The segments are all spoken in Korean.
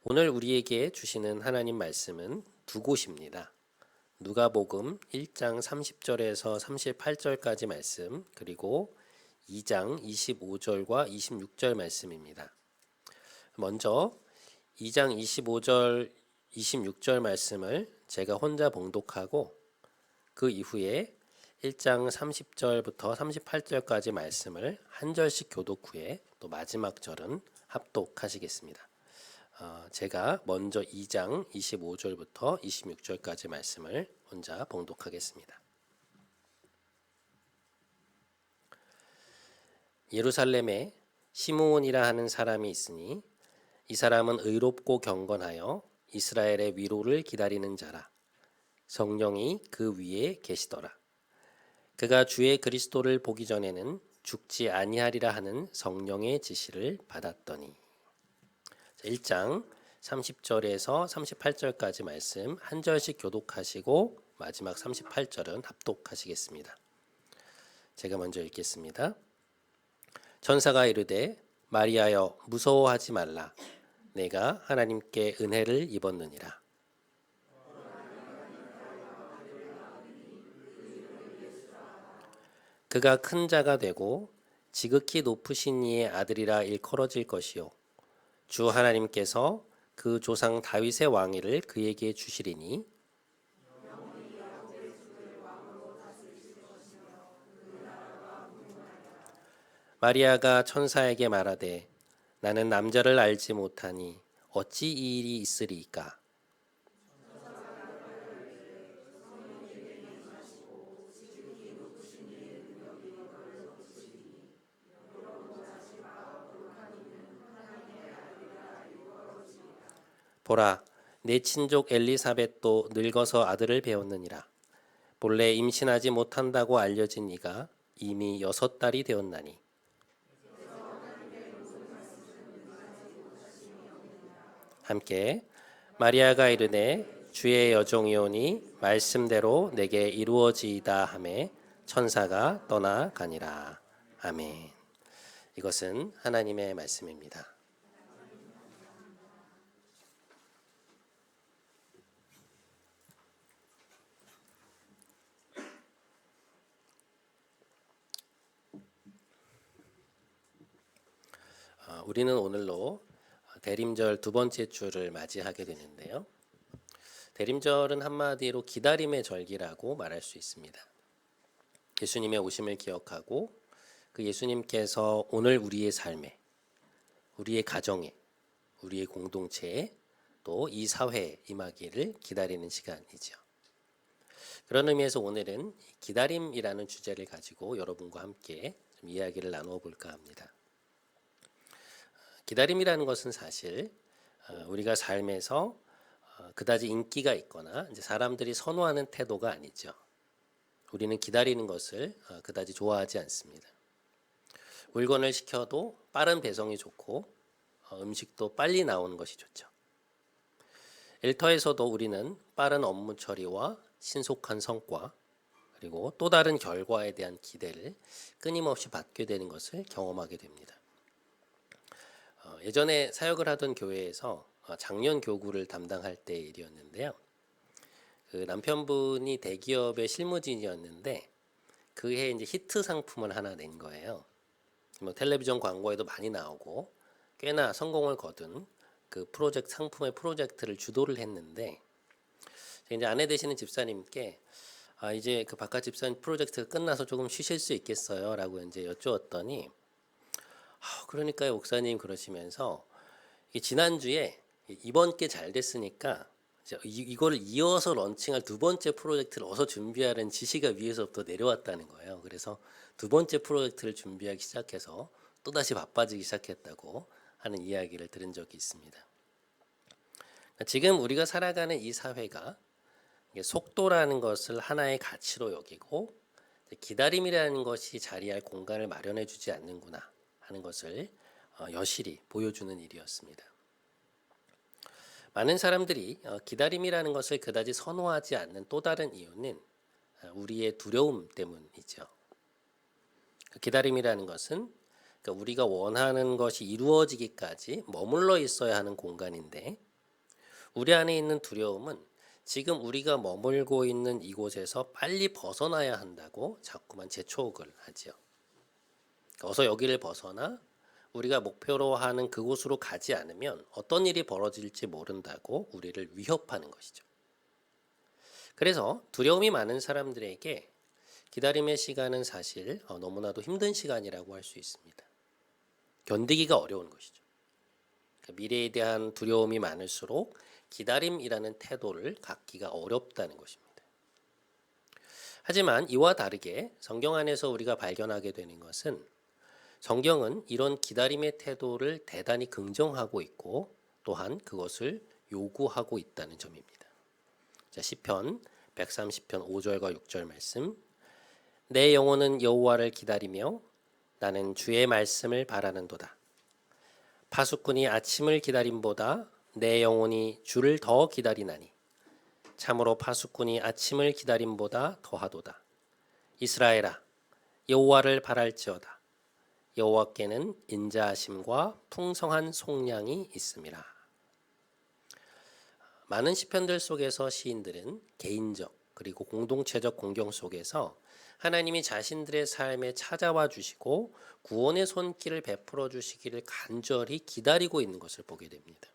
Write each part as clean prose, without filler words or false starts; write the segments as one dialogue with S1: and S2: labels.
S1: 오늘 우리에게 주시는 하나님 말씀은 두 곳입니다. 누가복음 1장 30절에서 38절까지 말씀, 그리고 2장 25절과 26절 말씀입니다. 먼저 2장 25절, 26절 말씀을 제가 혼자 봉독하고 그 이후에 1장 30절부터 38절까지 말씀을 한 절씩 교독 후에 또 마지막 절은 합독하시겠습니다. 제가 먼저 2장 25절부터 26절까지 말씀을 혼자 봉독하겠습니다. 예루살렘에 시므온이라 하는 사람이 있으니 이 사람은 의롭고 경건하여 이스라엘의 위로를 기다리는 자라. 성령이 그 위에 계시더라. 그가 주의 그리스도를 보기 전에는 죽지 아니하리라 하는 성령의 지시를 받았더니. 1장 30절에서 38절까지 말씀 한 절씩 교독하시고 마지막 38절은 합독하시겠습니다. 제가 먼저 읽겠습니다. 천사가 이르되 마리아여 무서워하지 말라. 내가 하나님께 은혜를 입었느니라. 그가 큰 자가 되고 지극히 높으신 이의 아들이라 일컬어질 것이요 주 하나님께서 그 조상 다윗의 왕위를 그에게 주시리니 마리아가 천사에게 말하되 나는 남자를 알지 못하니 어찌 이 일이 있으리이까. 보라, 내 친족 엘리사벳도 늙어서 아들을 배웠느니라. 본래 임신하지 못한다고 알려진 이가 이미 6달이 되었나니. 함께 마리아가 이르되 주의 여종이오니 말씀대로 내게 이루어지이다 하매 천사가 떠나가니라. 아멘. 이것은 하나님의 말씀입니다. 우리는 오늘로 대림절 두 번째 주를 맞이하게 되는데요. 대림절은 한마디로 기다림의 절기라고 말할 수 있습니다. 예수님의 오심을 기억하고 그 예수님께서 오늘 우리의 삶에, 우리의 가정에, 우리의 공동체에 또 이 사회에 임하기를 기다리는 시간이죠. 그런 의미에서 오늘은 기다림이라는 주제를 가지고 여러분과 함께 좀 이야기를 나누어 볼까 합니다. 기다림이라는 것은 사실 우리가 삶에서 그다지 인기가 있거나 이제 사람들이 선호하는 태도가 아니죠. 우리는 기다리는 것을 그다지 좋아하지 않습니다. 물건을 시켜도 빠른 배송이 좋고 음식도 빨리 나오는 것이 좋죠. 일터에서도 우리는 빠른 업무 처리와 신속한 성과 그리고 또 다른 결과에 대한 기대를 끊임없이 받게 되는 것을 경험하게 됩니다. 예전에 사역을 하던 교회에서 작년 교구를 담당할 때 일이었는데요. 그 남편분이 대기업의 실무진이었는데 그해 이제 히트 상품을 하나 낸 거예요. 뭐 텔레비전 광고에도 많이 나오고 꽤나 성공을 거둔 그 프로젝트 상품의 프로젝트를 주도를 했는데 이제 아내 되시는 집사님께 이제 그 바깥 집사님 프로젝트가 끝나서 조금 쉬실 수 있겠어요?라고 이제 여쭈었더니 그러니까요, 목사님 그러시면서 지난주에 이번 게 잘 됐으니까 이거를 이어서 런칭할 두 번째 프로젝트를 어서 준비하라는 지시가 위에서부터 내려왔다는 거예요. 그래서 두 번째 프로젝트를 준비하기 시작해서 또다시 바빠지기 시작했다고 하는 이야기를 들은 적이 있습니다. 지금 우리가 살아가는 이 사회가 속도라는 것을 하나의 가치로 여기고 기다림이라는 것이 자리할 공간을 마련해 주지 않는구나 하는 것을 여실히 보여주는 일이었습니다. 많은 사람들이 기다림이라는 것을 그다지 선호하지 않는 또 다른 이유는 우리의 두려움 때문이죠. 기다림이라는 것은 우리가 원하는 것이 이루어지기까지 머물러 있어야 하는 공간인데 우리 안에 있는 두려움은 지금 우리가 머물고 있는 이곳에서 빨리 벗어나야 한다고 자꾸만 재촉을 하지요. 어서 여기를 벗어나 우리가 목표로 하는 그곳으로 가지 않으면 어떤 일이 벌어질지 모른다고 우리를 위협하는 것이죠. 그래서 두려움이 많은 사람들에게 기다림의 시간은 사실 너무나도 힘든 시간이라고 할 수 있습니다. 견디기가 어려운 것이죠. 미래에 대한 두려움이 많을수록 기다림이라는 태도를 갖기가 어렵다는 것입니다. 하지만 이와 다르게 성경 안에서 우리가 발견하게 되는 것은 성경은 이런 기다림의 태도를 대단히 긍정하고 있고 또한 그것을 요구하고 있다는 점입니다. 자, 시편 130편 5절과 6절 말씀. 내 영혼은 여호와를 기다리며 나는 주의 말씀을 바라는도다. 파수꾼이 아침을 기다림보다 내 영혼이 주를 더 기다리나니 참으로 파수꾼이 아침을 기다림보다 더하도다. 이스라엘아 여호와를 바랄지어다. 여호와께는 인자하심과 풍성한 속량이 있음이라. 많은 시편들 속에서 시인들은 개인적 그리고 공동체적 공경 속에서 하나님이 자신들의 삶에 찾아와 주시고 구원의 손길을 베풀어 주시기를 간절히 기다리고 있는 것을 보게 됩니다.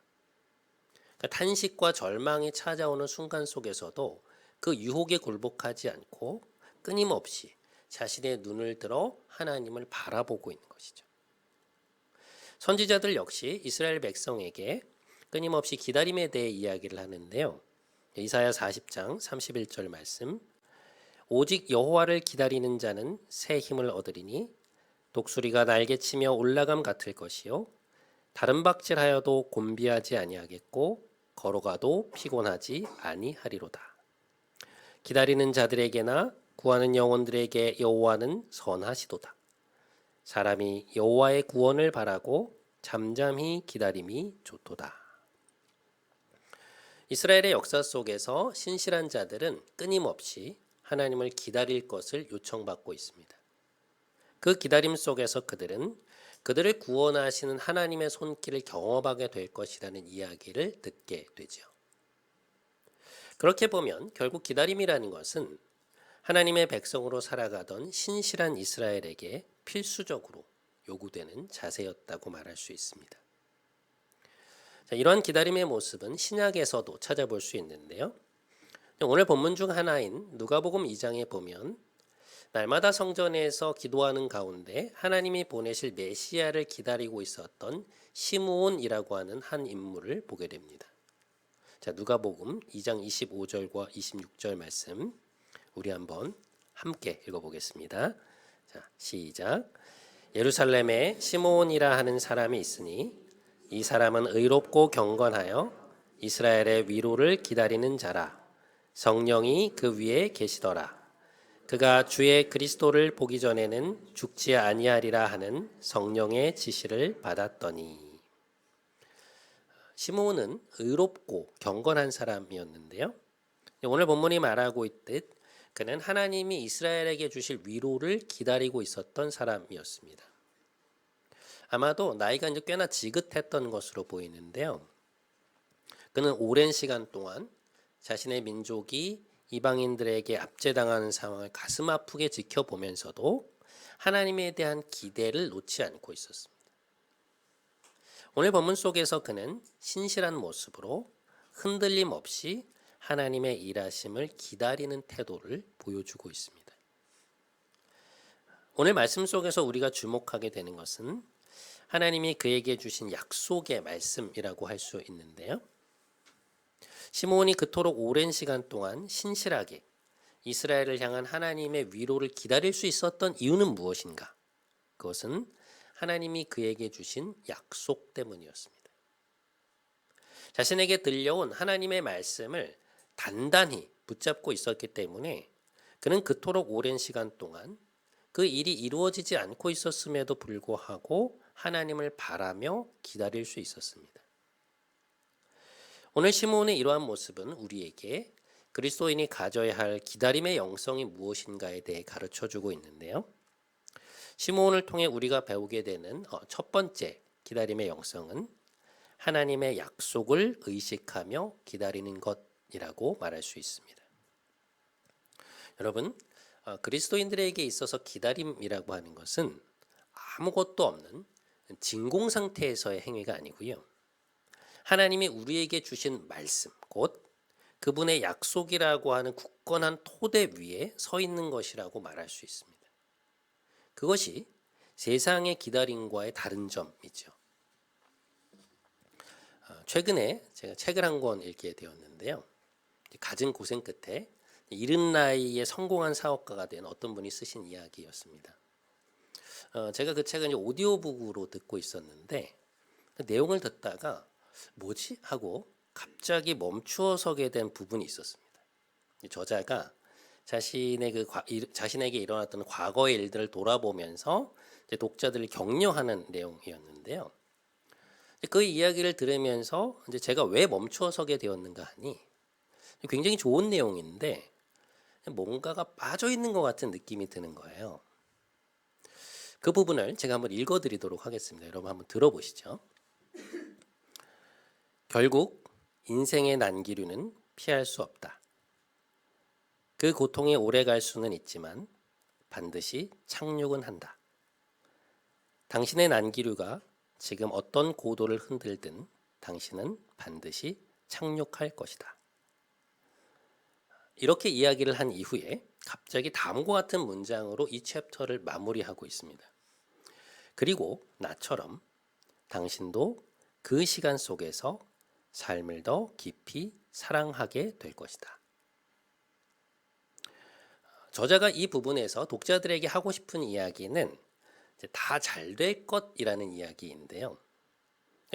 S1: 그러니까 탄식과 절망이 찾아오는 순간 속에서도 그 유혹에 굴복하지 않고 끊임없이 자신의 눈을 들어 하나님을 바라보고 있는 것이죠. 선지자들 역시 이스라엘 백성에게 끊임없이 기다림에 대해 이야기를 하는데요. 이사야 40장 31절 말씀. 오직 여호와를 기다리는 자는 새 힘을 얻으리니 독수리가 날개치며 올라감 같을 것이요 다른 박질하여도 곤비하지 아니하겠고 걸어가도 피곤하지 아니하리로다. 기다리는 자들에게나 구하는 영혼들에게 여호와는 선하시도다. 사람이 여호와의 구원을 바라고 잠잠히 기다림이 좋도다. 이스라엘의 역사 속에서 신실한 자들은 끊임없이 하나님을 기다릴 것을 요청받고 있습니다. 그 기다림 속에서 그들은 그들을 구원하시는 하나님의 손길을 경험하게 될 것이라는 이야기를 듣게 되죠. 그렇게 보면 결국 기다림이라는 것은 하나님의 백성으로 살아가던 신실한 이스라엘에게 필수적으로 요구되는 자세였다고 말할 수 있습니다. 자, 이러한 기다림의 모습은 신약에서도 찾아볼 수 있는데요. 오늘 본문 중 하나인 누가복음 2장에 보면 날마다 성전에서 기도하는 가운데 하나님이 보내실 메시아를 기다리고 있었던 시므온이라고 하는 한 인물을 보게 됩니다. 자, 누가복음 2장 25절과 26절 말씀 우리 한번 함께 읽어보겠습니다. 자, 시작. 예루살렘에 시므온이라 하는 사람이 있으니 이 사람은 의롭고 경건하여 이스라엘의 위로를 기다리는 자라. 성령이 그 위에 계시더라. 그가 주의 그리스도를 보기 전에는 죽지 아니하리라 하는 성령의 지시를 받았더니. 시므온은 의롭고 경건한 사람이었는데요. 오늘 본문이 말하고 있듯 그는 하나님이 이스라엘에게 주실 위로를 기다리고 있었던 사람이었습니다. 아마도 나이가 이제 꽤나 지긋했던 것으로 보이는데요. 그는 오랜 시간 동안 자신의 민족이 이방인들에게 압제당하는 상황을 가슴 아프게 지켜보면서도 하나님에 대한 기대를 놓지 않고 있었습니다. 오늘 본문 속에서 그는 신실한 모습으로 흔들림 없이 하나님의 일하심을 기다리는 태도를 보여주고 있습니다. 오늘 말씀 속에서 우리가 주목하게 되는 것은 하나님이 그에게 주신 약속의 말씀이라고 할 수 있는데요. 시므온이 그토록 오랜 시간 동안 신실하게 이스라엘을 향한 하나님의 위로를 기다릴 수 있었던 이유는 무엇인가? 그것은 하나님이 그에게 주신 약속 때문이었습니다. 자신에게 들려온 하나님의 말씀을 단단히 붙잡고 있었기 때문에 그는 그토록 오랜 시간 동안 그 일이 이루어지지 않고 있었음에도 불구하고 하나님을 바라며 기다릴 수 있었습니다. 오늘 시므온의 이러한 모습은 우리에게 그리스도인이 가져야 할 기다림의 영성이 무엇인가에 대해 가르쳐주고 있는데요. 시므온을 통해 우리가 배우게 되는 첫 번째 기다림의 영성은 하나님의 약속을 의식하며 기다리는 것이라고 말할 수 있습니다. 여러분, 그리스도인들에게 있어서 기다림이라고 하는 것은 아무것도 없는 진공 상태에서의 행위가 아니고요. 하나님이 우리에게 주신 말씀, 곧 그분의 약속이라고 하는 굳건한 토대 위에 서 있는 것이라고 말할 수 있습니다. 그것이 세상의 기다림과의 다른 점이죠. 최근에 제가 책을 한 권 읽게 되었는데요. 갖은 고생 끝에 이른 나이에 성공한 사업가가 된 어떤 분이 쓰신 이야기였습니다. 제가 그 책을 오디오북으로 듣고 있었는데 그 내용을 듣다가 뭐지? 하고 갑자기 멈추어 서게 된 부분이 있었습니다. 저자가 자신에게 일어났던 과거의 일들을 돌아보면서 독자들을 격려하는 내용이었는데요. 그 이야기를 들으면서 이제 제가 왜 멈추어 서게 되었는가 하니 굉장히 좋은 내용인데 뭔가가 빠져 있는 것 같은 느낌이 드는 거예요. 그 부분을 제가 한번 읽어드리도록 하겠습니다. 여러분 한번 들어보시죠. 결국 인생의 난기류는 피할 수 없다. 그 고통이 오래 갈 수는 있지만 반드시 착륙은 한다. 당신의 난기류가 지금 어떤 고도를 흔들든 당신은 반드시 착륙할 것이다. 이렇게 이야기를 한 이후에 갑자기 다음과 같은 문장으로 이 챕터를 마무리하고 있습니다. 그리고 나처럼 당신도 그 시간 속에서 삶을 더 깊이 사랑하게 될 것이다. 저자가 이 부분에서 독자들에게 하고 싶은 이야기는 다 잘 될 것이라는 이야기인데요.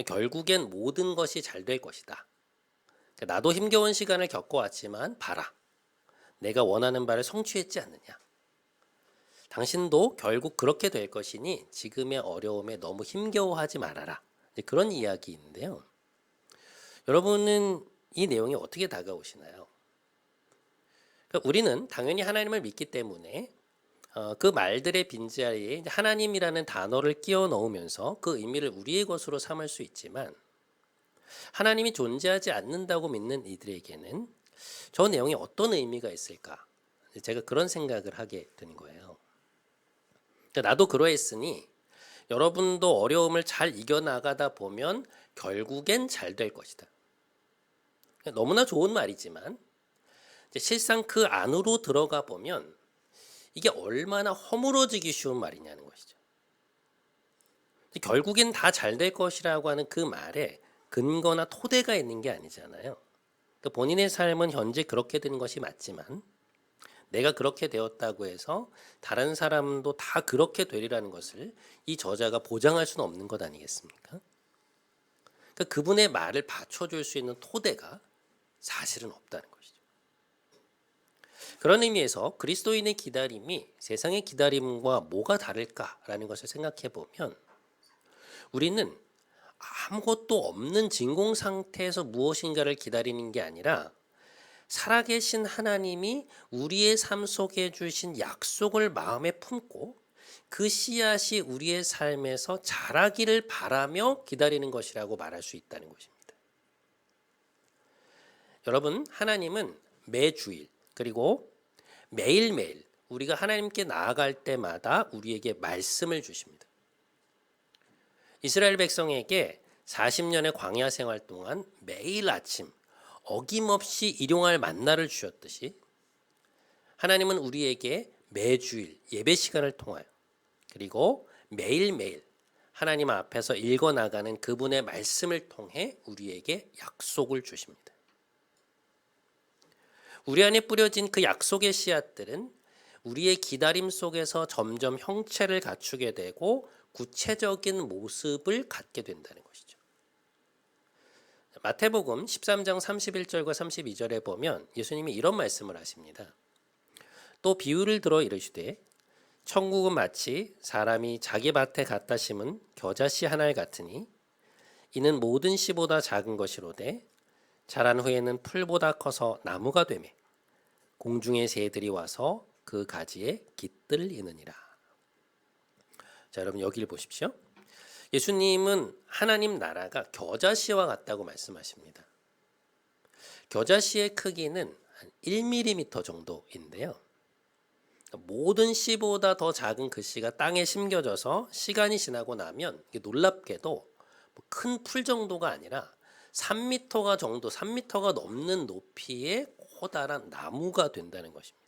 S1: 결국엔 모든 것이 잘 될 것이다. 나도 힘겨운 시간을 겪어왔지만 봐라. 내가 원하는 바를 성취했지 않느냐. 당신도 결국 그렇게 될 것이니 지금의 어려움에 너무 힘겨워하지 말아라. 그런 이야기인데요. 여러분은 이 내용이 어떻게 다가오시나요? 그러니까 우리는 당연히 하나님을 믿기 때문에 그 말들의 빈자리에 하나님이라는 단어를 끼워 넣으면서 그 의미를 우리의 것으로 삼을 수 있지만 하나님이 존재하지 않는다고 믿는 이들에게는 저 내용이 어떤 의미가 있을까? 제가 그런 생각을 하게 된 거예요. 나도 그러했으니 여러분도 어려움을 잘 이겨나가다 보면 결국엔 잘 될 것이다. 너무나 좋은 말이지만 실상 그 안으로 들어가 보면 이게 얼마나 허물어지기 쉬운 말이냐는 것이죠. 결국엔 다 잘 될 것이라고 하는 그 말에 근거나 토대가 있는 게 아니잖아요. 본인의 삶은 현재 그렇게 된 것이 맞지만 내가 그렇게 되었다고 해서 다른 사람도 다 그렇게 되리라는 것을 이 저자가 보장할 수는 없는 것 아니겠습니까? 그러니까 그분의 말을 받쳐줄 수 있는 토대가 사실은 없다는 것이죠. 그런 의미에서 그리스도인의 기다림이 세상의 기다림과 뭐가 다를까라는 것을 생각해 보면 우리는 아무것도 없는 진공 상태에서 무엇인가를 기다리는 게 아니라 살아계신 하나님이 우리의 삶 속에 주신 약속을 마음에 품고 그 씨앗이 우리의 삶에서 자라기를 바라며 기다리는 것이라고 말할 수 있다는 것입니다. 여러분, 하나님은 매주일 그리고 매일매일 우리가 하나님께 나아갈 때마다 우리에게 말씀을 주십니다. 이스라엘 백성에게 40년의 광야 생활 동안 매일 아침 어김없이 일용할 만나를 주셨듯이 하나님은 우리에게 매주일 예배 시간을 통하여 그리고 매일매일 하나님 앞에서 읽어나가는 그분의 말씀을 통해 우리에게 약속을 주십니다. 우리 안에 뿌려진 그 약속의 씨앗들은 우리의 기다림 속에서 점점 형체를 갖추게 되고 구체적인 모습을 갖게 된다는 것이죠. 마태복음 13장 31절과 32절에 보면 예수님이 이런 말씀을 하십니다. 또 비유를 들어 이르시되 천국은 마치 사람이 자기 밭에 갖다 심은 겨자씨 하나를 같으니 이는 모든 씨보다 작은 것이로되 자란 후에는 풀보다 커서 나무가 되매 공중의 새들이 와서 그 가지에 깃들 이느니라. 자, 여러분 여기를 보십시오. 예수님은 하나님 나라가 겨자씨와 같다고 말씀하십니다. 겨자씨의 크기는 한 1mm 정도인데요. 모든 씨보다 더 작은 그 씨가 땅에 심겨져서 시간이 지나고 나면 놀랍게도 큰 풀 정도가 아니라 3m가 넘는 높이의 커다란 나무가 된다는 것입니다.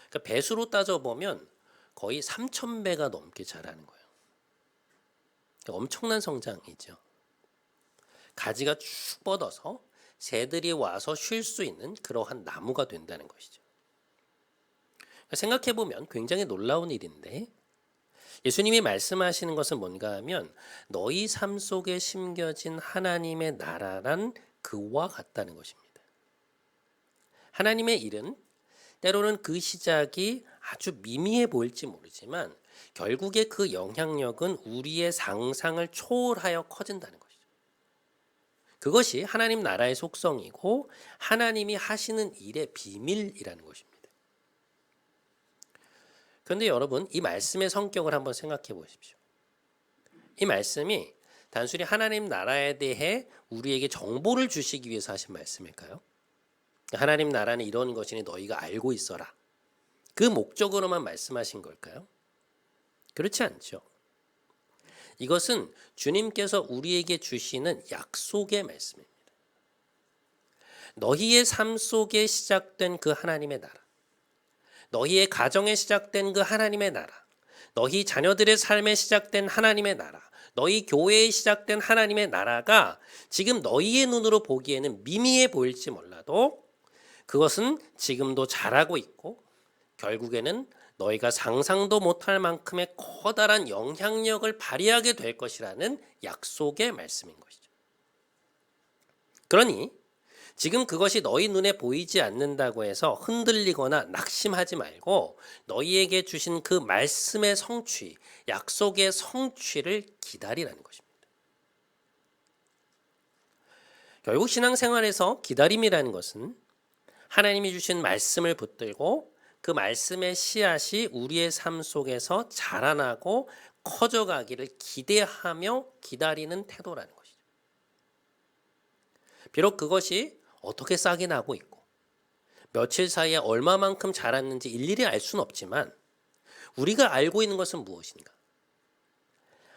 S1: 그러니까 배수로 따져보면 거의 3,000배가 넘게 자라는 거예요. 그러니까 엄청난 성장이죠. 가지가 쭉 뻗어서 새들이 와서 쉴 수 있는 그러한 나무가 된다는 것이죠. 생각해보면 굉장히 놀라운 일인데, 예수님이 말씀하시는 것은 뭔가 하면 너희 삶 속에 심겨진 하나님의 나라란 그와 같다는 것입니다. 하나님의 일은 때로는 그 시작이 아주 미미해 보일지 모르지만 결국에 그 영향력은 우리의 상상을 초월하여 커진다는 것이죠. 그것이 하나님 나라의 속성이고 하나님이 하시는 일의 비밀이라는 것입니다. 그런데 여러분, 이 말씀의 성격을 한번 생각해 보십시오. 이 말씀이 단순히 하나님 나라에 대해 우리에게 정보를 주시기 위해서 하신 말씀일까요? 하나님 나라는 이런 것이니 너희가 알고 있어라. 그 목적으로만 말씀하신 걸까요? 그렇지 않죠. 이것은 주님께서 우리에게 주시는 약속의 말씀입니다. 너희의 삶 속에 시작된 그 하나님의 나라, 너희의 가정에 시작된 그 하나님의 나라, 너희 자녀들의 삶에 시작된 하나님의 나라, 너희 교회에 시작된 하나님의 나라가 지금 너희의 눈으로 보기에는 미미해 보일지 몰라도 그것은 지금도 자라고 있고 결국에는 너희가 상상도 못할 만큼의 커다란 영향력을 발휘하게 될 것이라는 약속의 말씀인 것이죠. 그러니 지금 그것이 너희 눈에 보이지 않는다고 해서 흔들리거나 낙심하지 말고 너희에게 주신 그 말씀의 성취, 약속의 성취를 기다리라는 것입니다. 결국 신앙생활에서 기다림이라는 것은 하나님이 주신 말씀을 붙들고 그 말씀의 씨앗이 우리의 삶 속에서 자라나고 커져가기를 기대하며 기다리는 태도라는 것이죠. 비록 그것이 어떻게 싹이 나고 있고 며칠 사이에 얼마만큼 자랐는지 일일이 알 수는 없지만 우리가 알고 있는 것은 무엇인가?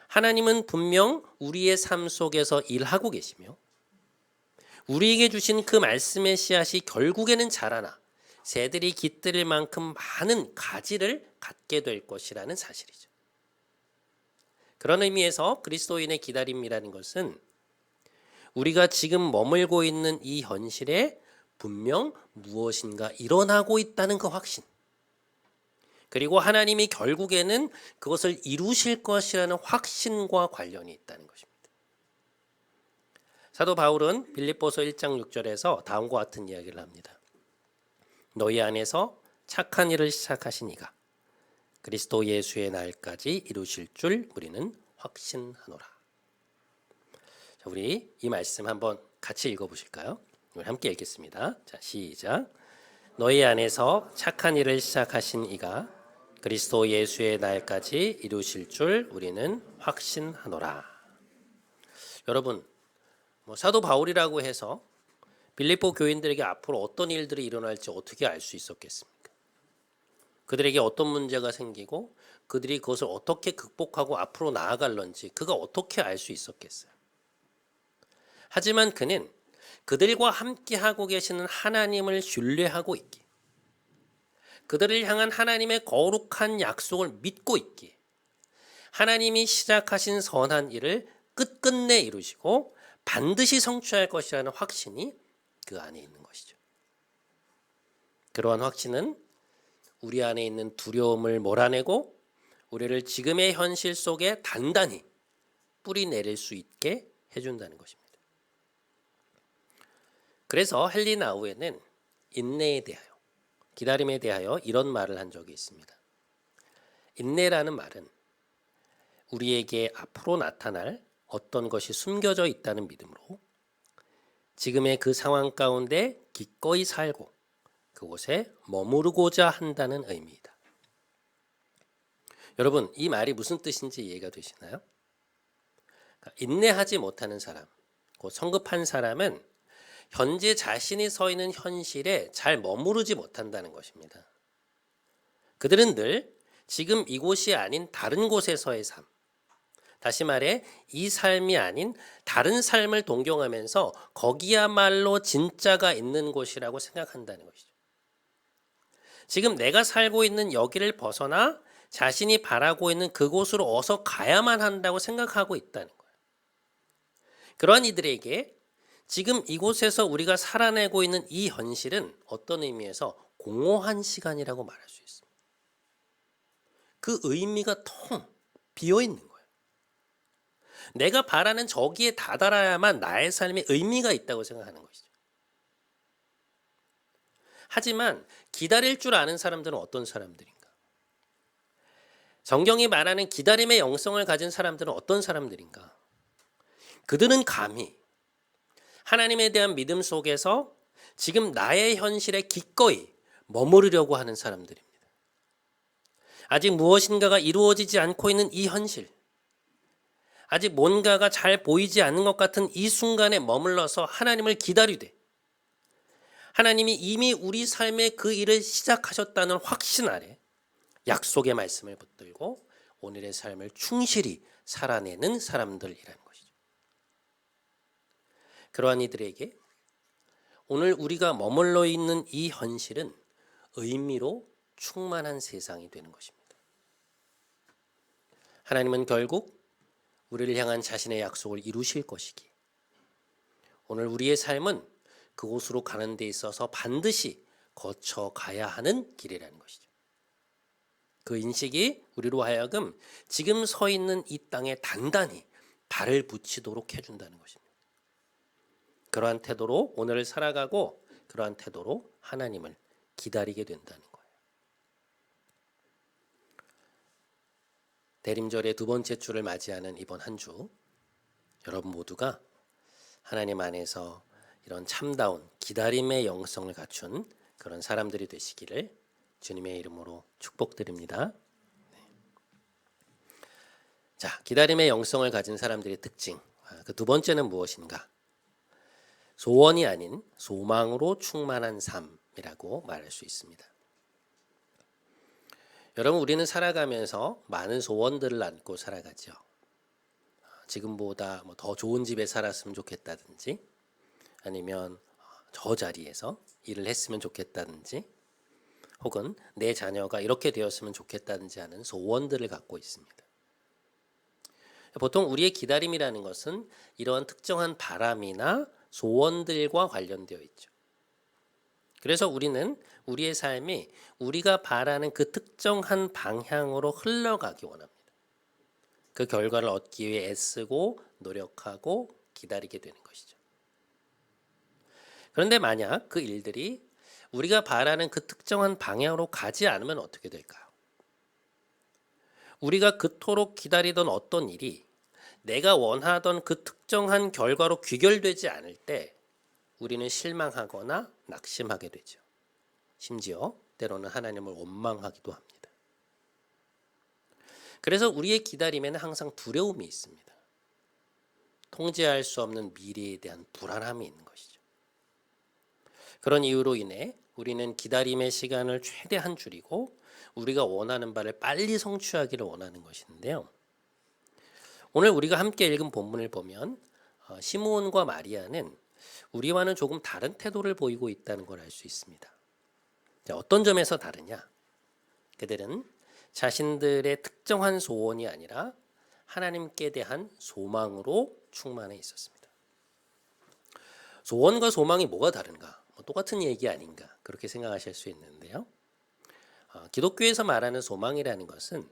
S1: 하나님은 분명 우리의 삶 속에서 일하고 계시며 우리에게 주신 그 말씀의 씨앗이 결국에는 자라나 새들이 깃들일 만큼 많은 가지를 갖게 될 것이라는 사실이죠. 그런 의미에서 그리스도인의 기다림이라는 것은 우리가 지금 머물고 있는 이 현실에 분명 무엇인가 일어나고 있다는 그 확신, 그리고 하나님이 결국에는 그것을 이루실 것이라는 확신과 관련이 있다는 것입니다. 사도 바울은 빌립보서 1장 6절에서 다음과 같은 이야기를 합니다. 너희 안에서 착한 일을 시작하신 이가 그리스도 예수의 날까지 이루실 줄 우리는 확신하노라. 자, 우리 이 말씀 한번 같이 읽어보실까요? 우리 함께 읽겠습니다. 자, 시작. 너희 안에서 착한 일을 시작하신 이가 그리스도 예수의 날까지 이루실 줄 우리는 확신하노라. 여러분, 사도 바울이라고 해서 빌립보 교인들에게 앞으로 어떤 일들이 일어날지 어떻게 알 수 있었겠습니까? 그들에게 어떤 문제가 생기고 그들이 그것을 어떻게 극복하고 앞으로 나아갈런지 그가 어떻게 알 수 있었겠어요? 하지만 그는 그들과 함께 하고 계시는 하나님을 신뢰하고 있기에, 그들을 향한 하나님의 거룩한 약속을 믿고 있기에 하나님이 시작하신 선한 일을 끝끝내 이루시고 반드시 성취할 것이라는 확신이 그 안에 있는 것이죠. 그러한 확신은 우리 안에 있는 두려움을 몰아내고 우리를 지금의 현실 속에 단단히 뿌리 내릴 수 있게 해준다는 것입니다. 그래서 헨리 나우에는 인내에 대하여, 기다림에 대하여 이런 말을 한 적이 있습니다. 인내라는 말은 우리에게 앞으로 나타날 어떤 것이 숨겨져 있다는 믿음으로 지금의 그 상황 가운데 기꺼이 살고 그곳에 머무르고자 한다는 의미이다. 여러분, 이 말이 무슨 뜻인지 이해가 되시나요? 그러니까 인내하지 못하는 사람, 그 성급한 사람은 현재 자신이 서 있는 현실에 잘 머무르지 못한다는 것입니다. 그들은 늘 지금 이곳이 아닌 다른 곳에서의 삶, 다시 말해 이 삶이 아닌 다른 삶을 동경하면서 거기야말로 진짜가 있는 곳이라고 생각한다는 것이죠. 지금 내가 살고 있는 여기를 벗어나 자신이 바라고 있는 그곳으로 어서 가야만 한다고 생각하고 있다는 거예요. 그러한 이들에게 지금 이곳에서 우리가 살아내고 있는 이 현실은 어떤 의미에서 공허한 시간이라고 말할 수 있습니다. 그 의미가 텅 비어 있는 거예요. 내가 바라는 저기에 다다라야만 나의 삶에 의미가 있다고 생각하는 것이죠. 하지만 기다릴 줄 아는 사람들은 어떤 사람들인가? 성경이 말하는 기다림의 영성을 가진 사람들은 어떤 사람들인가? 그들은 감히 하나님에 대한 믿음 속에서 지금 나의 현실에 기꺼이 머무르려고 하는 사람들입니다. 아직 무엇인가가 이루어지지 않고 있는 이 현실, 아직 뭔가가 잘 보이지 않는 것 같은 이 순간에 머물러서 하나님을 기다리되 하나님이 이미 우리 삶에 그 일을 시작하셨다는 확신 아래 약속의 말씀을 붙들고 오늘의 삶을 충실히 살아내는 사람들이라는 것이죠. 그러한 이들에게 오늘 우리가 머물러 있는 이 현실은 의미로 충만한 세상이 되는 것입니다. 하나님은 결국 우리를 향한 자신의 약속을 이루실 것이기에 오늘 우리의 삶은 그곳으로 가는 데 있어서 반드시 거쳐가야 하는 길이라는 것이죠. 그 인식이 우리로 하여금 지금 서 있는 이 땅에 단단히 발을 붙이도록 해준다는 것입니다. 그러한 태도로 오늘을 살아가고 그러한 태도로 하나님을 기다리게 된다는 거예요. 대림절의 두 번째 주를 맞이하는 이번 한 주, 여러분 모두가 하나님 안에서 이런 참다운 기다림의 영성을 갖춘 그런 사람들이 되시기를 주님의 이름으로 축복드립니다. 자, 기다림의 영성을 가진 사람들의 특징, 그 두 번째는 무엇인가? 소원이 아닌 소망으로 충만한 삶이라고 말할 수 있습니다. 여러분, 우리는 살아가면서 많은 소원들을 안고 살아가죠. 지금보다 더 좋은 집에 살았으면 좋겠다든지, 아니면 저 자리에서 일을 했으면 좋겠다든지, 혹은 내 자녀가 이렇게 되었으면 좋겠다든지 하는 소원들을 갖고 있습니다. 보통 우리의 기다림이라는 것은 이러한 특정한 바람이나 소원들과 관련되어 있죠. 그래서 우리는 우리의 삶이 우리가 바라는 그 특정한 방향으로 흘러가기 원합니다. 그 결과를 얻기 위해 애쓰고 노력하고 기다리게 되는 것이죠. 그런데 만약 그 일들이 우리가 바라는 그 특정한 방향으로 가지 않으면 어떻게 될까요? 우리가 그토록 기다리던 어떤 일이 내가 원하던 그 특정한 결과로 귀결되지 않을 때 우리는 실망하거나 낙심하게 되죠. 심지어 때로는 하나님을 원망하기도 합니다. 그래서 우리의 기다림에는 항상 두려움이 있습니다. 통제할 수 없는 미래에 대한 불안함이 있는 것이죠. 그런 이유로 인해 우리는 기다림의 시간을 최대한 줄이고 우리가 원하는 바를 빨리 성취하기를 원하는 것인데요. 오늘 우리가 함께 읽은 본문을 보면 시므온과 마리아는 우리와는 조금 다른 태도를 보이고 있다는 걸 알 수 있습니다. 어떤 점에서 다르냐? 그들은 자신들의 특정한 소원이 아니라 하나님께 대한 소망으로 충만해 있었습니다. 소원과 소망이 뭐가 다른가? 똑같은 얘기 아닌가? 그렇게 생각하실 수 있는데요. 기독교에서 말하는 소망이라는 것은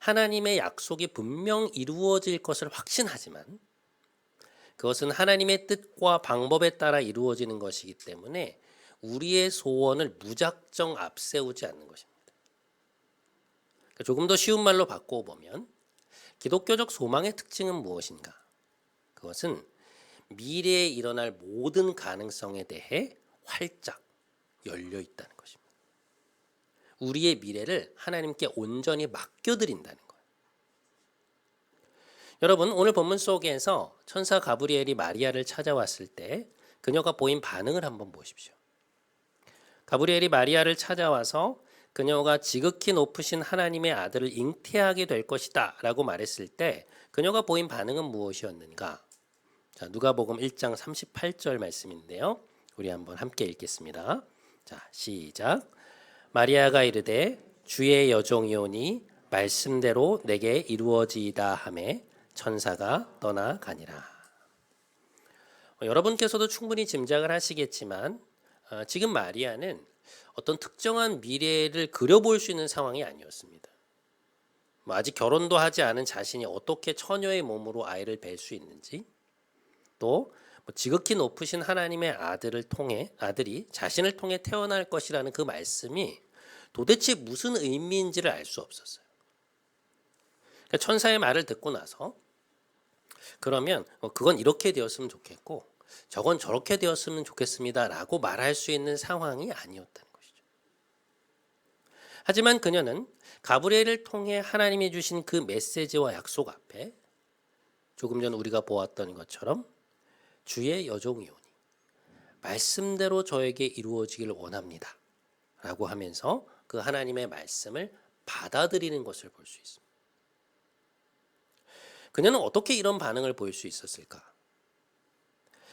S1: 하나님의 약속이 분명 이루어질 것을 확신하지만 그것은 하나님의 뜻과 방법에 따라 이루어지는 것이기 때문에 우리의 소원을 무작정 앞세우지 않는 것입니다. 조금 더 쉬운 말로 바꿔보면 기독교적 소망의 특징은 무엇인가? 그것은 미래에 일어날 모든 가능성에 대해 활짝 열려 있다는 것입니다. 우리의 미래를 하나님께 온전히 맡겨드린다는 거예요. 여러분, 오늘 본문 속에서 천사 가브리엘이 마리아를 찾아왔을 때 그녀가 보인 반응을 한번 보십시오. 가브리엘이 마리아를 찾아와서 그녀가 지극히 높으신 하나님의 아들을 잉태하게 될 것이다 라고 말했을 때 그녀가 보인 반응은 무엇이었는가? 자, 누가복음 1장 38절 말씀인데요. 우리 한번 함께 읽겠습니다. 자, 시작. 마리아가 이르되 주의 여종이오니 말씀대로 내게 이루어지이다 하매 천사가 떠나가니라. 여러분께서도 충분히 짐작을 하시겠지만 지금 마리아는 어떤 특정한 미래를 그려볼 수 있는 상황이 아니었습니다. 아직 결혼도 하지 않은 자신이 어떻게 처녀의 몸으로 아이를 뵐 수 있는지, 또 지극히 높으신 하나님의 아들이 자신을 통해 태어날 것이라는 그 말씀이 도대체 무슨 의미인지를 알 수 없었어요. 그러니까 천사의 말을 듣고 나서 그러면 그건 이렇게 되었으면 좋겠고 저건 저렇게 되었으면 좋겠습니다라고 말할 수 있는 상황이 아니었다는 것이죠. 하지만 그녀는 가브리엘을 통해 하나님이 주신 그 메시지와 약속 앞에 조금 전 우리가 보았던 것처럼 주의 여종이오니 말씀대로 저에게 이루어지기를 원합니다 라고 하면서 그 하나님의 말씀을 받아들이는 것을 볼 수 있습니다. 그녀는 어떻게 이런 반응을 보일 수 있었을까?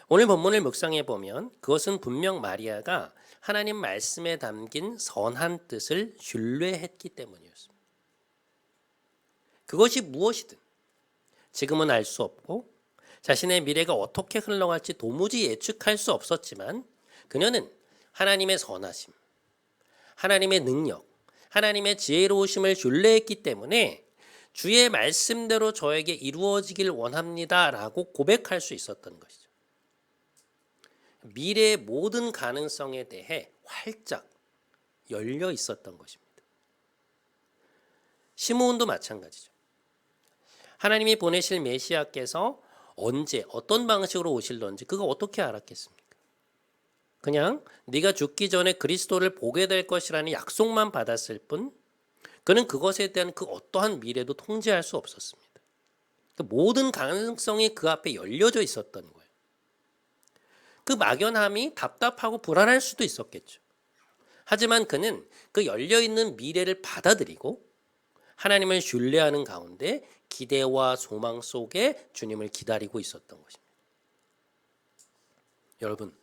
S1: 오늘 본문을 묵상해 보면 그것은 분명 마리아가 하나님 말씀에 담긴 선한 뜻을 신뢰했기 때문이었습니다. 그것이 무엇이든 지금은 알 수 없고 자신의 미래가 어떻게 흘러갈지 도무지 예측할 수 없었지만 그녀는 하나님의 선하심, 하나님의 능력, 하나님의 지혜로우심을 신뢰했기 때문에 주의 말씀대로 저에게 이루어지길 원합니다 라고 고백할 수 있었던 것이죠. 미래의 모든 가능성에 대해 활짝 열려 있었던 것입니다. 시므온도 마찬가지죠. 하나님이 보내실 메시아께서 언제 어떤 방식으로 오실런지 그가 어떻게 알았겠습니까? 그냥 네가 죽기 전에 그리스도를 보게 될 것이라는 약속만 받았을 뿐 그는 그것에 대한 그 어떠한 미래도 통제할 수 없었습니다. 모든 가능성이 그 앞에 열려져 있었던 거예요. 그 막연함이 답답하고 불안할 수도 있었겠죠. 하지만 그는 그 열려있는 미래를 받아들이고 하나님을 신뢰하는 가운데 기대와 소망 속에 주님을 기다리고 있었던 것입니다. 여러분,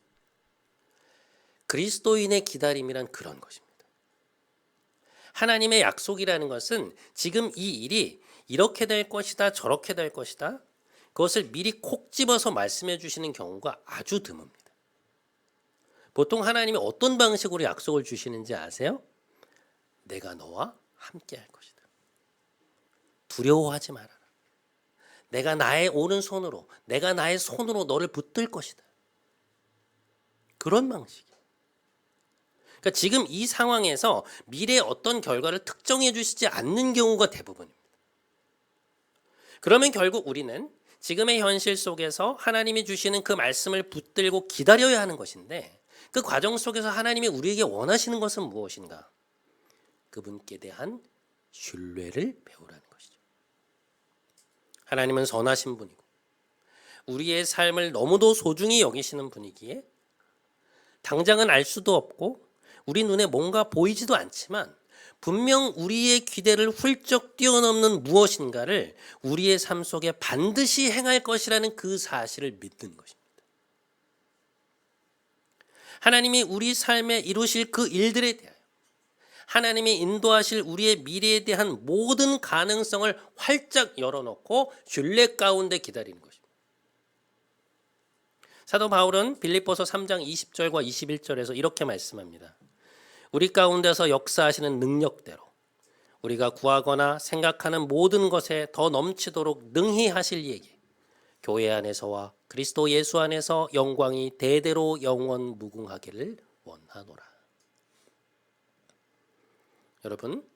S1: 그리스도인의 기다림이란 그런 것입니다. 하나님의 약속이라는 것은 지금 이 일이 이렇게 될 것이다, 저렇게 될 것이다, 그것을 미리 콕 집어서 말씀해 주시는 경우가 아주 드뭅니다. 보통 하나님이 어떤 방식으로 약속을 주시는지 아세요? 내가 너와 함께 할 것이다. 두려워하지 말아라. 내가 나의 오른손으로, 내가 나의 손으로 너를 붙들 것이다. 그런 방식이에요. 그러니까 지금 이 상황에서 미래의 어떤 결과를 특정해 주시지 않는 경우가 대부분입니다. 그러면 결국 우리는 지금의 현실 속에서 하나님이 주시는 그 말씀을 붙들고 기다려야 하는 것인데 그 과정 속에서 하나님이 우리에게 원하시는 것은 무엇인가? 그분께 대한 신뢰를 배우라는 것이죠. 하나님은 선하신 분이고 우리의 삶을 너무도 소중히 여기시는 분이기에 당장은 알 수도 없고 우리 눈에 뭔가 보이지도 않지만 분명 우리의 기대를 훌쩍 뛰어넘는 무엇인가를 우리의 삶 속에 반드시 행할 것이라는 그 사실을 믿는 것입니다. 하나님이 우리 삶에 이루실 그 일들에 대하여 하나님이 인도하실 우리의 미래에 대한 모든 가능성을 활짝 열어놓고 신뢰 가운데 기다리는 것입니다. 사도 바울은 빌립보서 3장 20절과 21절에서 이렇게 말씀합니다. 우리 가운데서 역사하시는 능력대로 우리가 구하거나 생각하는 모든 것에 더 넘치도록 능히 하실 이에게 교회 안에서와 그리스도 예수 안에서 영광이 대대로 영원 무궁하기를 원하노라. 여러분,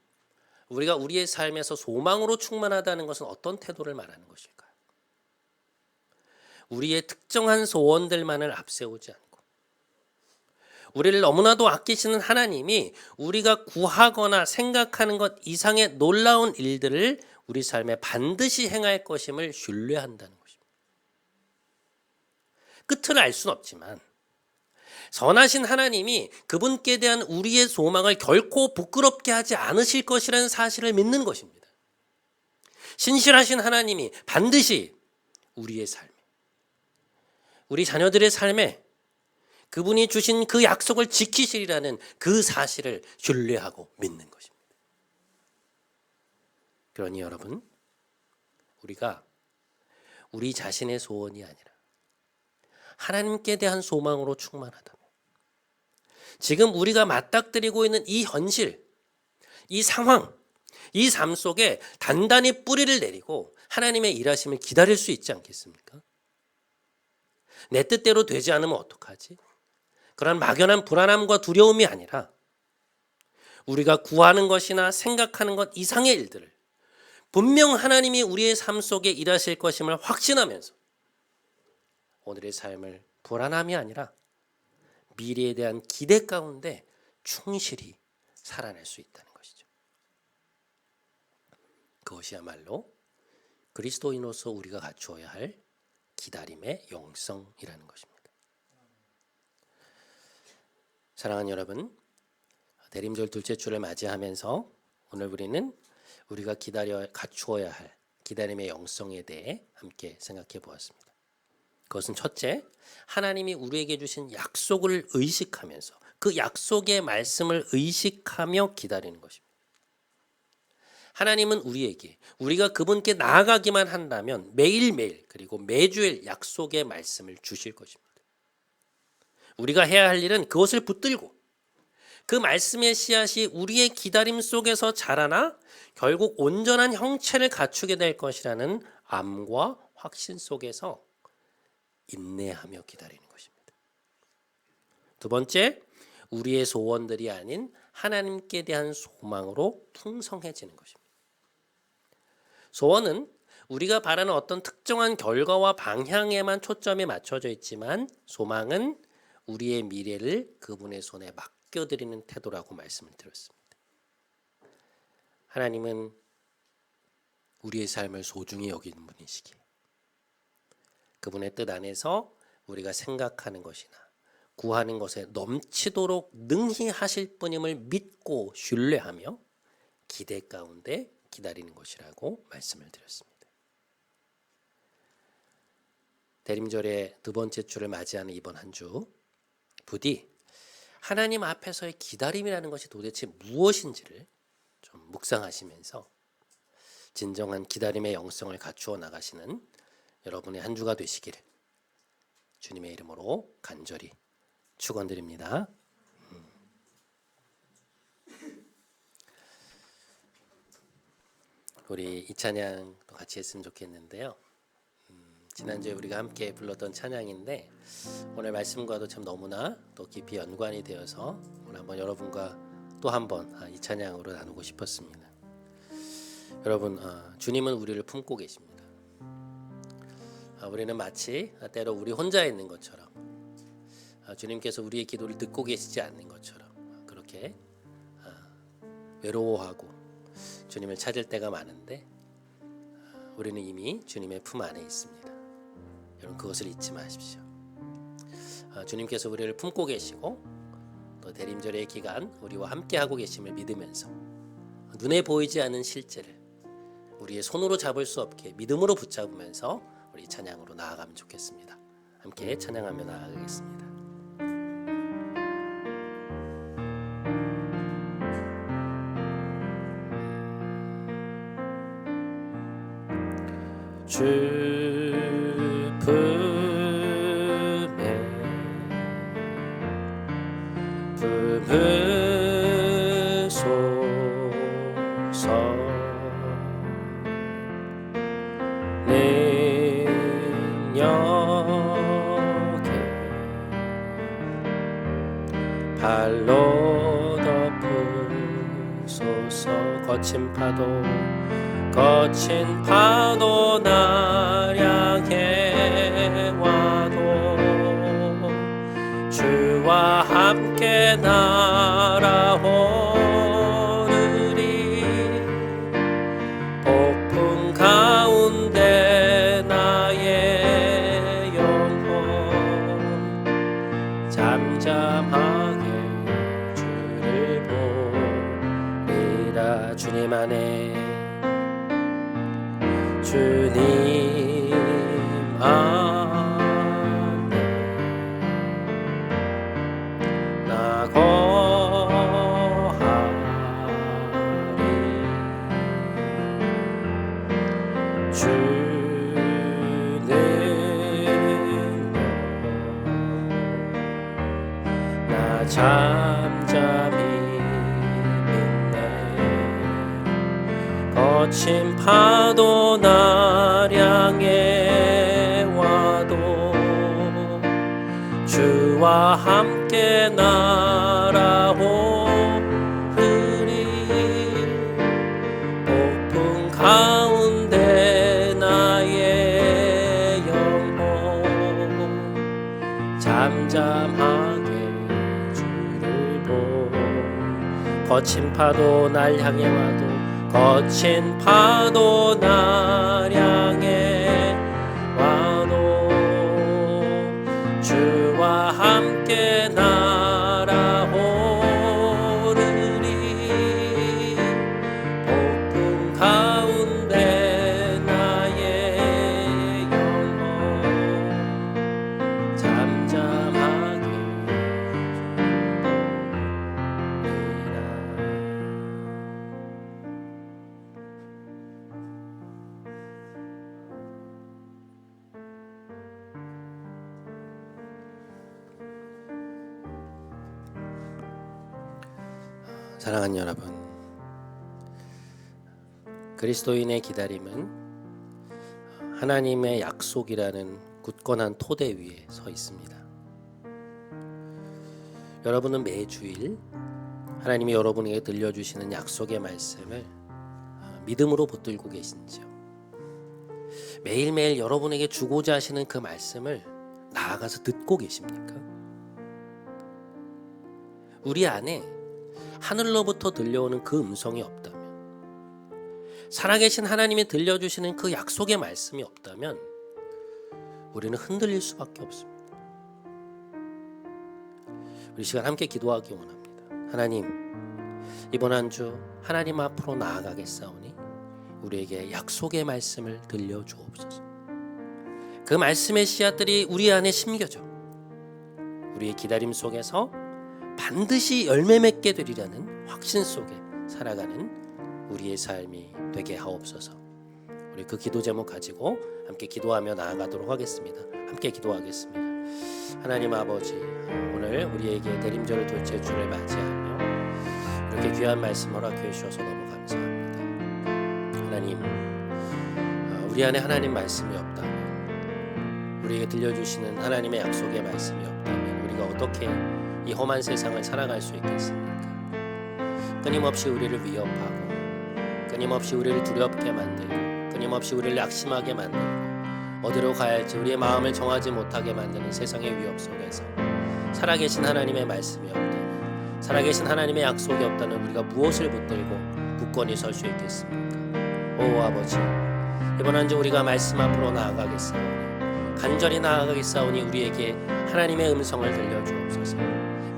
S1: 우리가 우리의 삶에서 소망으로 충만하다는 것은 어떤 태도를 말하는 것일까요? 우리의 특정한 소원들만을 앞세우지 않고 우리를 너무나도 아끼시는 하나님이 우리가 구하거나 생각하는 것 이상의 놀라운 일들을 우리 삶에 반드시 행할 것임을 신뢰한다는 것입니다. 끝을 알 수는 없지만 선하신 하나님이 그분께 대한 우리의 소망을 결코 부끄럽게 하지 않으실 것이라는 사실을 믿는 것입니다. 신실하신 하나님이 반드시 우리의 삶에, 우리 자녀들의 삶에 그분이 주신 그 약속을 지키시리라는 그 사실을 신뢰하고 믿는 것입니다. 그러니 여러분, 우리가 우리 자신의 소원이 아니라 하나님께 대한 소망으로 충만하다면, 지금 우리가 맞닥뜨리고 있는 이 현실, 이 상황, 이 삶 속에 단단히 뿌리를 내리고 하나님의 일하심을 기다릴 수 있지 않겠습니까? 내 뜻대로 되지 않으면 어떡하지? 그런 막연한 불안함과 두려움이 아니라 우리가 구하는 것이나 생각하는 것 이상의 일들을 분명 하나님이 우리의 삶 속에 일하실 것임을 확신하면서 오늘의 삶을 불안함이 아니라 미래에 대한 기대 가운데 충실히 살아낼 수 있다는 것이죠. 그것이야말로 그리스도인으로서 우리가 갖추어야 할 기다림의 영성이라는 것입니다. 사랑하는 여러분, 대림절 둘째 주를 맞이하면서 오늘 우리는 우리가 갖추어야 할 기다림의 영성에 대해 함께 생각해 보았습니다. 그것은 첫째, 하나님이 우리에게 주신 약속을 의식하면서 그 약속의 말씀을 의식하며 기다리는 것입니다. 하나님은 우리가 그분께 나아가기만 한다면 매일매일 그리고 매주일 약속의 말씀을 주실 것입니다. 우리가 해야 할 일은 그것을 붙들고 그 말씀의 씨앗이 우리의 기다림 속에서 자라나 결국 온전한 형체를 갖추게 될 것이라는 암과 확신 속에서 인내하며 기다리는 것입니다. 두 번째, 우리의 소원들이 아닌 하나님께 대한 소망으로 풍성해지는 것입니다. 소원은 우리가 바라는 어떤 특정한 결과와 방향에만 초점이 맞춰져 있지만 소망은 우리의 미래를 그분의 손에 맡겨드리는 태도라고 말씀을 드렸습니다. 하나님은 우리의 삶을 소중히 여기는 분이시기에 그분의 뜻 안에서 우리가 생각하는 것이나 구하는 것에 넘치도록 능히 하실 분임을 믿고 신뢰하며 기대 가운데 기다리는 것이라고 말씀을 드렸습니다. 대림절의 두 번째 주를 맞이하는 이번 한 주, 부디 하나님 앞에서의 기다림이라는 것이 도대체 무엇인지를 좀 묵상하시면서 진정한 기다림의 영성을 갖추어 나가시는 여러분의 한 주가 되시기를 주님의 이름으로 간절히 축원드립니다. 우리 이 찬양도 같이 했으면 좋겠는데요. 지난주에 우리가 함께 불렀던 찬양인데 오늘 말씀과도 참 너무나 또 깊이 연관이 되어서 오늘 한번 여러분과 또 한번 이 찬양으로 나누고 싶었습니다. 여러분, 주님은 우리를 품고 계십니다. 우리는 마치 때로 우리 혼자 있는 것처럼 주님께서 우리의 기도를 듣고 계시지 않는 것처럼 그렇게 외로워하고 주님을 찾을 때가 많은데 우리는 이미 주님의 품 안에 있습니다. 여러분, 그것을 잊지 마십시오. 주님께서 우리를 품고 계시고 또 대림절의 기간 우리와 함께하고 계심을 믿으면서 눈에 보이지 않는 실제를 우리의 손으로 잡을 수 없게 믿음으로 붙잡으면서 우리 찬양으로 나아가면 좋겠습니다. 함께 찬양하며 나아가겠습니다. 주 품에 품으소서 능력에 발로 덮으소서 거친 파도 나량해 와도 주와 함께 날아오르리. 폭풍 가운데 나의 영혼 잠잠하게 주를 보리라. 주님 안에, 주님 안에 나 거하리. 주는 나 잠잠히 거친 파도 날 향해 와도 주와 함께 날아오르리. 폭풍 가운데 나의 영혼 잠잠하게 주를 보. 거친 파도 날 향해 와도, 거친 파도 날 향해 와도 주와 함께 날아오르리. 폭풍 가운데 나의 영혼 잠잠하게 사랑하는 여러분, 그리스도인의 기다림은 하나님의 약속이라는 굳건한 토대 위에 서 있습니다. 여러분은 매주일 하나님이 여러분에게 들려주시는 약속의 말씀을 믿음으로 붙들고 계신지요? 매일매일 여러분에게 주고자 하시는 그 말씀을 나아가서 듣고 계십니까? 우리 안에 하늘로부터 들려오는 그 음성이 없다면, 살아계신 하나님이 들려주시는 그 약속의 말씀이 없다면 우리는 흔들릴 수밖에 없습니다. 우리 시간 함께 기도하기 원합니다. 하나님, 이번 한 주 하나님 앞으로 나아가겠사오니 우리에게 약속의 말씀을 들려주옵소서. 그 말씀의 씨앗들이 우리 안에 심겨져 우리의 기다림 속에서 반드시 열매 맺게 되리라는 확신 속에 살아가는 우리의 삶이 되게 하옵소서. 우리 그 기도 제목 가지고 함께 기도하며 나아가도록 하겠습니다. 함께 기도하겠습니다. 하나님 아버지, 오늘 우리에게 대림절 둘째 주를 맞이하며 이렇게 귀한 말씀 허락해 주셔서 너무 감사합니다. 하나님, 우리 안에 하나님 말씀이 없다면, 우리에게 들려주시는 하나님의 약속의 말씀이 없다면 우리가 어떻게 이 험한 세상을 살아갈 수 있겠습니까? 끊임없이 우리를 위협하고, 끊임없이 우리를 두렵게 만들고, 끊임없이 우리를 낙심하게 만들고, 어디로 가야 할지 우리의 마음을 정하지 못하게 만드는 세상의 위협 속에서 살아계신 하나님의 말씀이 없다면, 살아계신 하나님의 약속이 없다면 우리가 무엇을 붙들고 굳건히 설 수 있겠습니까? 오 아버지, 이번 한 주 우리가 말씀 앞으로 나아가겠사오니, 간절히 나아가겠사오니 우리에게 하나님의 음성을 들려주옵소서.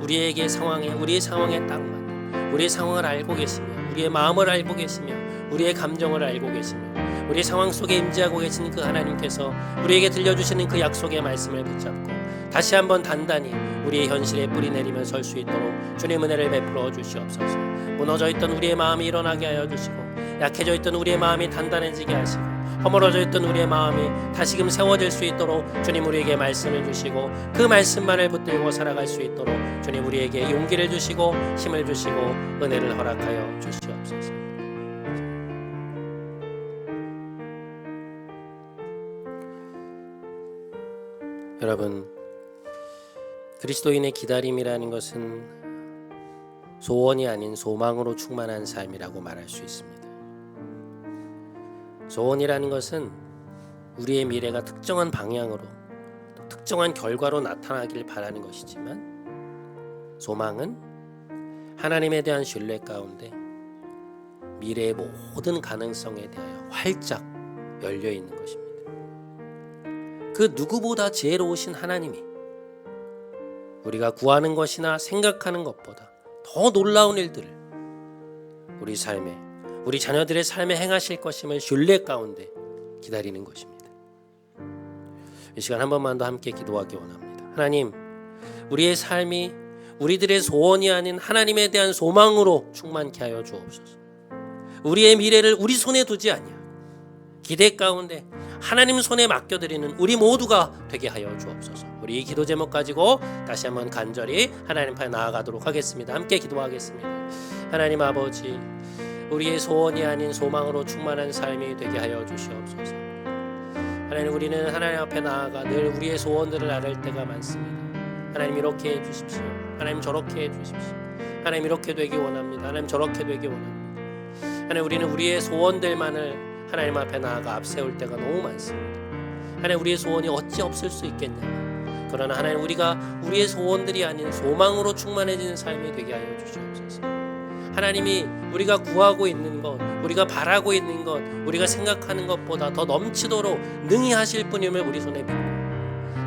S1: 우리의 상황에 딱 맞는, 우리의 상황을 알고 계시며, 우리의 마음을 알고 계시며, 우리의 감정을 알고 계시며, 우리의 상황 속에 임재하고 계신 그 하나님께서 우리에게 들려주시는 그 약속의 말씀을 붙잡고 다시 한번 단단히 우리의 현실에 뿌리 내리며 설 수 있도록 주님 은혜를 베풀어 주시옵소서. 무너져 있던 우리의 마음이 일어나게 하여 주시고, 약해져 있던 우리의 마음이 단단해지게 하시고, 허물어져 있던 우리의 마음이 다시금 세워질 수 있도록 주님 우리에게 말씀을 주시고, 그 말씀만을 붙들고 살아갈 수 있도록 주님 우리에게 용기를 주시고 힘을 주시고 은혜를 허락하여 주시옵소서. 여러분, 그리스도인의 기다림이라는 것은 소원이 아닌 소망으로 충만한 삶이라고 말할 수 있습니다. 소원이라는 것은 우리의 미래가 특정한 방향으로, 특정한 결과로 나타나길 바라는 것이지만, 소망은 하나님에 대한 신뢰 가운데 미래의 모든 가능성에 대하여 활짝 열려 있는 것입니다. 그 누구보다 지혜로우신 하나님이 우리가 구하는 것이나 생각하는 것보다 더 놀라운 일들을 우리 삶에, 우리 자녀들의 삶에 행하실 것임을 신뢰 가운데 기다리는 것입니다. 이 시간 한 번만 더 함께 기도하기 원합니다. 하나님, 우리의 삶이 우리들의 소원이 아닌 하나님에 대한 소망으로 충만케 하여 주옵소서. 우리의 미래를 우리 손에 두지 아니하고 기대 가운데 하나님 손에 맡겨드리는 우리 모두가 되게 하여 주옵소서. 우리 이 기도 제목 가지고 다시 한번 간절히 하나님 앞에 나아가도록 하겠습니다. 함께 기도하겠습니다. 하나님 아버지, 우리의 소원이 아닌 소망으로 충만한 삶이 되게 하여 주시옵소서. 하나님, 우리는 하나님 앞에 나아가 늘 우리의 소원들을 아뢰을 때가 많습니다. 하나님, 이렇게 해주십시오. 하나님, 저렇게 해주십시오. 하나님, 이렇게 되기 원합니다. 하나님, 저렇게 되기 원합니다. 하나님, 우리는 우리의 소원들만을 하나님 앞에 나아가 앞세울 때가 너무 많습니다. 하나님, 우리의 소원이 어찌 없을 수 있겠냐. 그러나 하나님, 우리가 우리의 소원들이 아닌 소망으로 충만해지는 삶이 되게 하여 주시옵소서. 하나님이 우리가 구하고 있는 것, 우리가 바라고 있는 것, 우리가 생각하는 것보다 더 넘치도록 능히 하실 분임을 우리 손에 믿고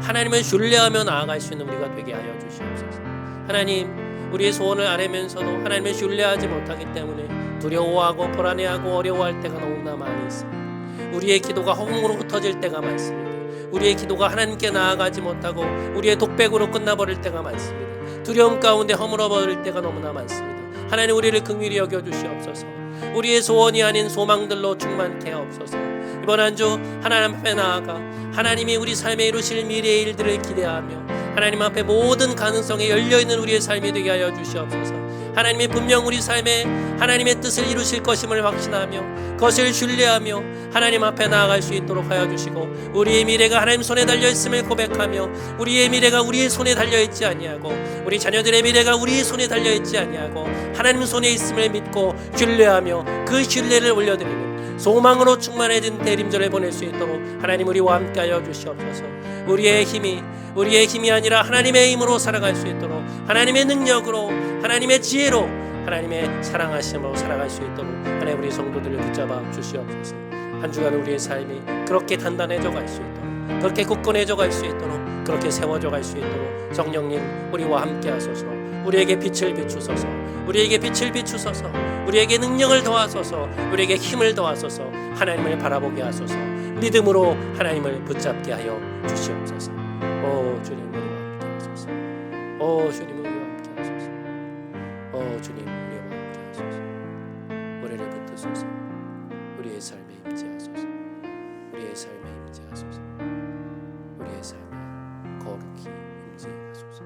S1: 하나님을 신뢰하며 나아갈 수 있는 우리가 되게 하여 주시옵소서. 하나님, 우리의 소원을 아뢰면서도 하나님을 신뢰하지 못하기 때문에 두려워하고 불안해하고 어려워할 때가 너무나 많이 있습니다. 우리의 기도가 허공으로 흩어질 때가 많습니다. 우리의 기도가 하나님께 나아가지 못하고 우리의 독백으로 끝나버릴 때가 많습니다. 두려움 가운데 허물어버릴 때가 너무나 많습니다. 하나님, 우리를 긍휼히 여겨주시옵소서. 우리의 소원이 아닌 소망들로 충만케 하옵소서. 이번 한 주 하나님 앞에 나아가 하나님이 우리 삶에 이루실 미래의 일들을 기대하며 하나님 앞에 모든 가능성에 열려있는 우리의 삶이 되게 하여 주시옵소서. 하나님이 분명 우리 삶에 하나님의 뜻을 이루실 것임을 확신하며 그것을 신뢰하며 하나님 앞에 나아갈 수 있도록 하여 주시고, 우리의 미래가 하나님 손에 달려있음을 고백하며 우리의 미래가 우리의 손에 달려있지 아니하고 우리 자녀들의 미래가 우리의 손에 달려있지 아니하고 하나님 손에 있음을 믿고 신뢰하며 그 신뢰를 올려드리는 소망으로 충만해진 대림절을 보낼 수 있도록 하나님 우리와 함께 하여 주시옵소서. 우리의 힘이 아니라 하나님의 힘으로 살아갈 수 있도록, 하나님의 능력으로, 하나님의 지혜로, 하나님의 사랑하심으로 살아갈 수 있도록 하나님 우리 성도들을 붙잡아 주시옵소서. 한 주간 우리의 삶이 그렇게 단단해져 갈 수 있도록, 그렇게 굳건해져 갈 수 있도록, 그렇게 세워져 갈 수 있도록 성령님 우리와 함께 하소서. 우리에게 빛을 비추소서. 우리에게 빛을 비추소서. 우리에게 능력을 더하소서. 우리에게 힘을 더하소서. 하나님을 바라보게 하소서. 믿음으로 하나님을 붙잡게 하여 주시옵소서. 오 주님, 우리와 함께 하소서. 오 주님, 우리와 함께 하소서. 오 주님, 우리와 함께 하소서. 우리를 붙드소서. 우리의 삶에 임재하소서. 우리의 삶에 임재하소서. 우리의 삶에 거룩히 임재하소서.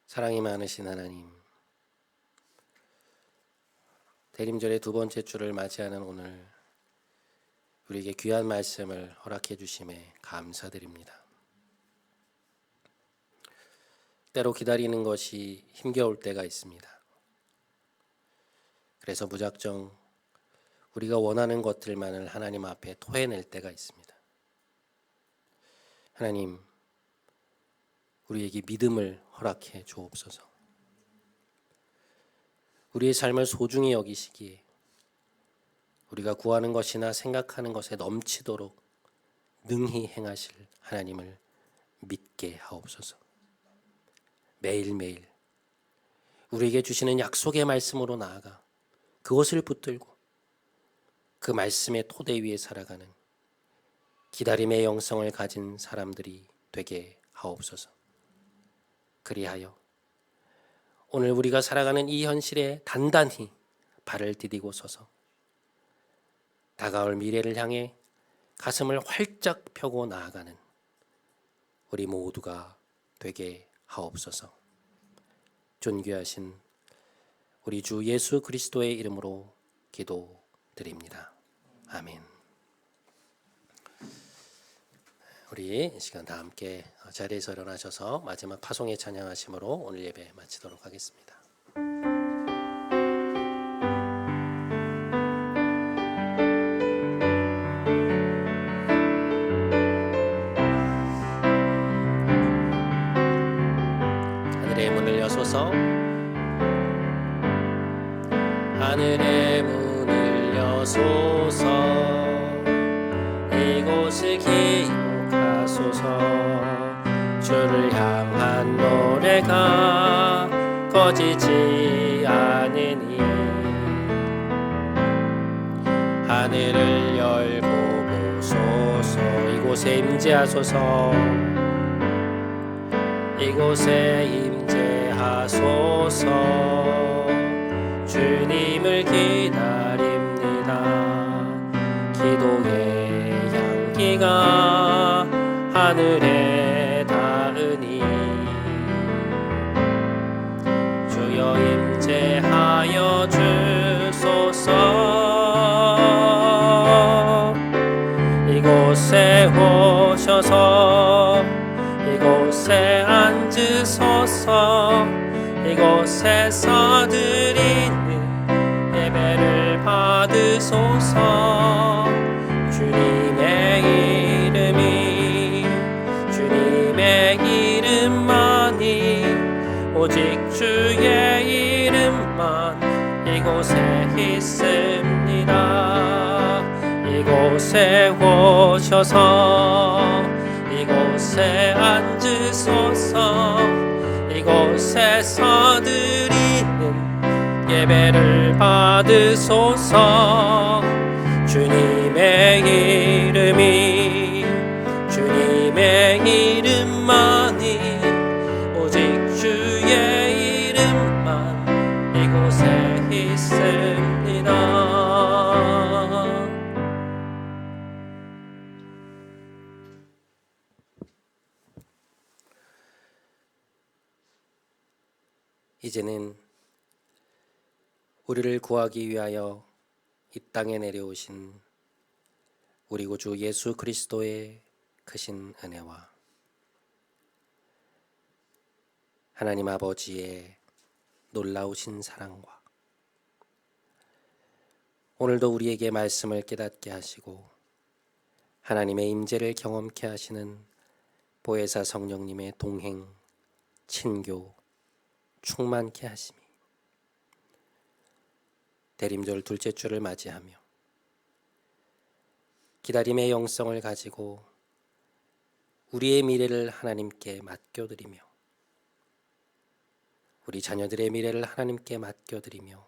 S1: 사랑이 많으신 하나님, 대림절의 두 번째 주를 맞이하는 오늘 우리에게 귀한 말씀을 허락해 주심에 감사드립니다. 때로 기다리는 것이 힘겨울 때가 있습니다. 그래서 무작정 우리가 원하는 것들만을 하나님 앞에 토해낼 때가 있습니다. 하나님, 우리에게 믿음을 허락해 주옵소서. 우리의 삶을 소중히 여기시기에 우리가 구하는 것이나 생각하는 것에 넘치도록 능히 행하실 하나님을 믿게 하옵소서. 매일매일 우리에게 주시는 약속의 말씀으로 나아가 그것을 붙들고 그 말씀의 토대 위에 살아가는 기다림의 영성을 가진 사람들이 되게 하옵소서. 그리하여 오늘 우리가 살아가는 이 현실에 단단히 발을 디디고 서서 다가올 미래를 향해 가슴을 활짝 펴고 나아가는 우리 모두가 되게 하옵소서. 존귀하신 우리 주 예수 그리스도의 이름으로 기도드립니다. 아멘. 우리 이 시간 다 함께 자리에서 일어나셔서 마지막 파송의 찬양하심으로 오늘 예배 마치도록 하겠습니다. 하늘의 문을 여소서, 하늘의 문을 여소서, 이곳을 기록하소서. 주를 향한 노래가 꺼지지 않으니 하늘을 열고 보소서. 이곳에 임재하소서, 이곳에 임재하소서. 주님을 기다립니다. 기도의 향기가 하늘에 닿으니 주여 임재하여 주소서. 이곳에 오셔서 이곳에 앉으소서. 이곳에서 드리는 예배를 받으소서. 주님의 이름이, 주님의 이름만이, 오직 주의 이름만 이곳에 있습니다. 이곳에 오셔서 이곳에 앉으소서. 이곳에서 드리는 예배를 받으소서. 주님의 이름이, 주님의 이름만이, 오직 주의 이름만 이곳에 있습니다. 이제는 우리를 구하기 위하여 이 땅에 내려오신 우리 구주 예수 그리스도의 크신 은혜와 하나님 아버지의 놀라우신 사랑과 오늘도 우리에게 말씀을 깨닫게 하시고 하나님의 임재를 경험케 하시는 보혜사 성령님의 동행, 친교, 충만케 하심이 대림절 둘째 주를 맞이하며 기다림의 영성을 가지고 우리의 미래를 하나님께 맡겨드리며 우리 자녀들의 미래를 하나님께 맡겨드리며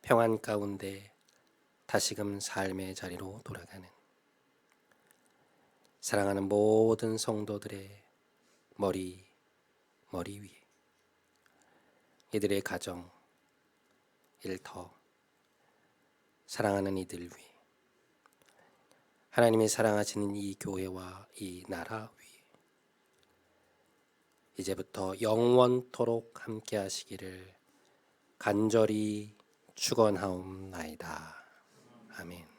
S1: 평안 가운데 다시금 삶의 자리로 돌아가는 사랑하는 모든 성도들의 머리 위에 이들의 가정, 일터, 사랑하는 이들 위에 하나님이 사랑하시는 이 교회와 이 나라 위에 이제부터 영원토록 함께 하시기를 간절히 축원하옵나이다. 아멘.